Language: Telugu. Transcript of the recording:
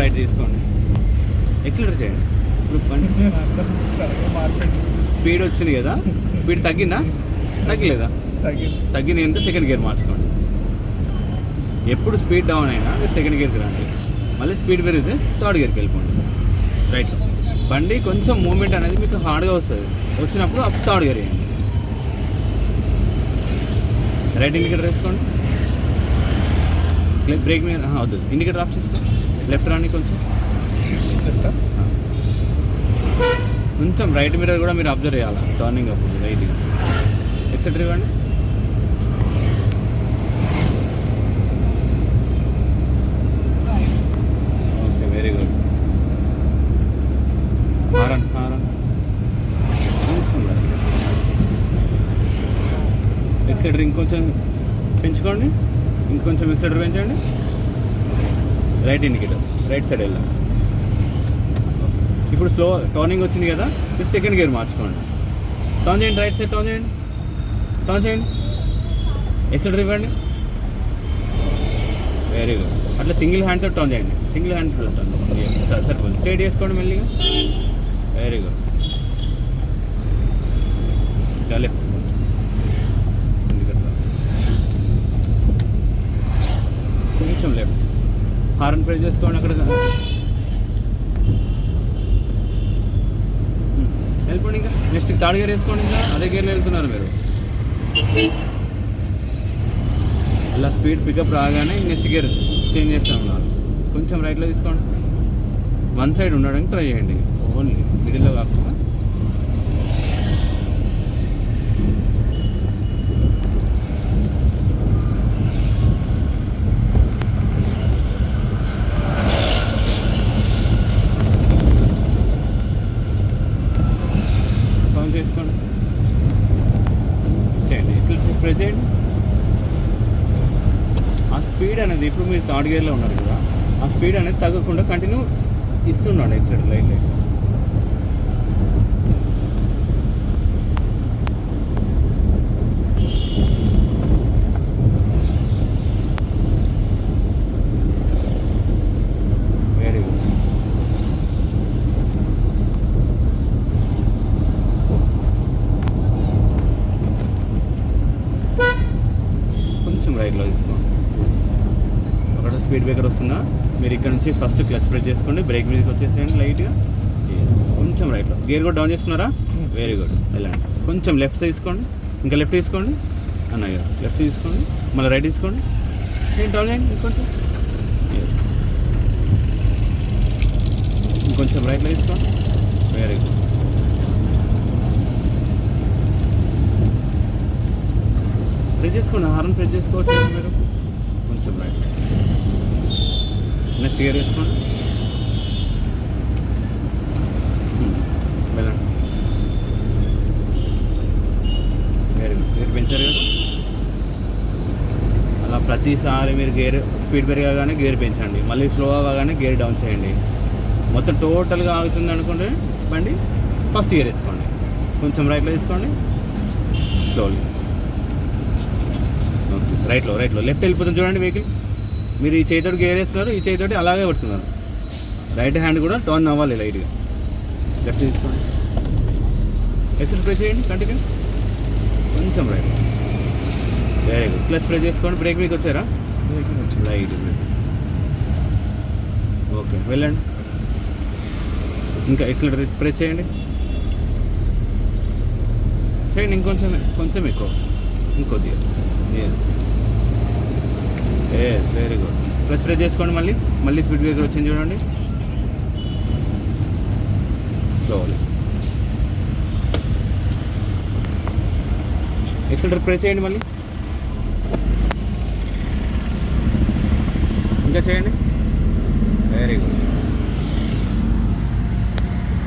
రైట్ తీసుకోండి. ఎక్సిలరేటర్ చేయండి. స్పీడ్ వచ్చింది కదా, స్పీడ్ తగ్గిందా తగ్గలేదా? తగ్గింది అంటే సెకండ్ గేర్ మార్చుకోండి. ఎప్పుడు స్పీడ్ డౌన్ అయినా మీరు సెకండ్ గేర్కి రండి. మళ్ళీ స్పీడ్ పెరిగితే థర్డ్ గేర్కి వెళ్ళిపోండి. రైట్లో బండి కొంచెం మూమెంట్ అనేది మీకు హార్డ్గా వస్తుంది. వచ్చినప్పుడు అప్పుడు థర్డ్ గేర్ వేయండి. రైట్ ఇండికేటర్ వేసుకోండి. బ్రేక్ మీద వద్దు, ఇండికేటర్ ఆఫ్ చేసుకోండి. లెఫ్ట్ రాని కొంచెం కొంచెం రైట్ మిర్రర్ కూడా మీరు అబ్జర్వ్ చేయాలి. టర్నింగ్ అప్పుడు రైట్గా ఎక్సెట్రా ఇవ్వండి. Okay, very good. హారన్ కొంచెం ఎక్సెట్రా ఇంకొంచెం పెంచుకోండి. ఇంకొంచెం ఎక్సెట్రా పెంచండి. రైట్ ఇండికేటర్ రైట్ సైడ్ వెళ్ళాలి. ఇప్పుడు స్లో టర్నింగ్ వచ్చింది కదా, మీరు సెకండ్ గేర్ మార్చుకోండి. టర్న్ చేయండి, రైట్ సైడ్ టర్న్ చేయండి. ఎక్సెట్రా ఇవ్వండి. Very good. అట్లా సింగిల్ హ్యాండ్తో టర్న్ చేయండి. సింగిల్ హ్యాండ్తో టర్న్ సరిపోతుంది. స్ట్రైట్ చేసుకోండి మెల్లిగా. Very good. లెఫ్ట్ కొంచెం లెఫ్ట్. హార్న్ ప్రెస్ చేసుకోండి. అక్కడ వెళ్ళిపోండి. ఇంకా నెక్స్ట్ థర్డ్ గేర్ వేసుకోండి. ఇంకా అదే గేర్లో వెళ్తున్నారు మీరు. అలా స్పీడ్ పికప్ రాగానే నెక్స్ట్ గేర్ చేంజ్ చేస్తూ ఉన్నారు. కొంచెం రైట్లో తీసుకోండి. వన్ సైడ్ ఉండడానికి ట్రై చేయండి, ఓన్లీ మిడిల్లో కాకుండా. చేసుకోండి, చేయండి. ప్రెస్ చేయండి. ఆ స్పీడ్ అనేది ఇప్పుడు మీరు థర్డ్ గేర్లో ఉన్నారు కదా, ఆ స్పీడ్ అనేది తగ్గకుండా కంటిన్యూ ఇస్తున్నాడు ఎక్సైడ్ లైట్. Very good. కొంచెం రైట్లో తీసుకోండి. అక్కడ స్పీడ్ బ్రేకర్ వస్తుందా, మీరు ఇక్కడ నుంచి ఫస్ట్ క్లచ్ ప్రెస్ చేసుకోండి. బ్రేక్ మీదకి వచ్చేసేయండి లైట్గా. కొంచెం రైట్లో గేర్ కూడా డౌన్ చేసుకున్నారా? Very good. వెళ్ళండి. కొంచెం లెఫ్ట్ తీసుకోండి. ఇంకా లెఫ్ట్ తీసుకోండి అన్నయ్య. లెఫ్ట్ తీసుకోండి, మళ్ళీ రైట్ తీసుకోండి. డౌన్ చేయండి ఇంకొంచెం. ఇంకొంచెం రైట్లో తీసుకోండి. Very good. ప్రెస్ చేసుకోండి. హార్న్ ప్రెస్ చేసుకోవచ్చు మీరు. కొంచెం రైట్. నెక్స్ట్ గేర్ వేసుకోండి. వెళ్ళండి. Very good. గేర్ పెంచారు కదా. అలా ప్రతిసారి మీరు గేర్ స్పీడ్ పెరగగానే గేర్ పెంచండి. మళ్ళీ స్లో అవ్వగానే గేర్ డౌన్ చేయండి. మొత్తం టోటల్గా ఆగుతుంది అనుకుంటే బండి ఫస్ట్ గేర్ వేసుకోండి. కొంచెం రైట్లో తీసుకోండి. స్లోలీ. రైట్లో లెఫ్ట్ వెళ్ళిపోతుంది చూడండి వెహికల్. మీరు ఈ చేతితోటి గేర్ వేస్తున్నారు, ఈ చేతితోటి అలాగే పడుతున్నారు. రైట్ హ్యాండ్ కూడా టర్న్ అవ్వాలి లైట్గా. లెఫ్ట్ తీసుకోండి. ఎక్సెల్ ప్రెస్ చేయండి కంటిన్యూ. కొంచెం right. Very good. Clutch press చేసుకోండి. బ్రేక్ మీకు వచ్చారా? Light break. ఓకే, వెళ్ళండి. ఇంకా ఎక్సెలరేటర్ ప్రెస్ చేయండి. ఇంకొంచెం ఎక్కువ, ఇంకొద్దిగా. Yes very good. Clutch press చేసుకోండి. మళ్ళీ స్పీడ్ బ్రేకర్ వచ్చింది చూడండి. స్లోలీ. ఎక్సెలరేటర్ ప్రెస్ చేయండి. మళ్ళీ ఇంకా చేయండి. Very good.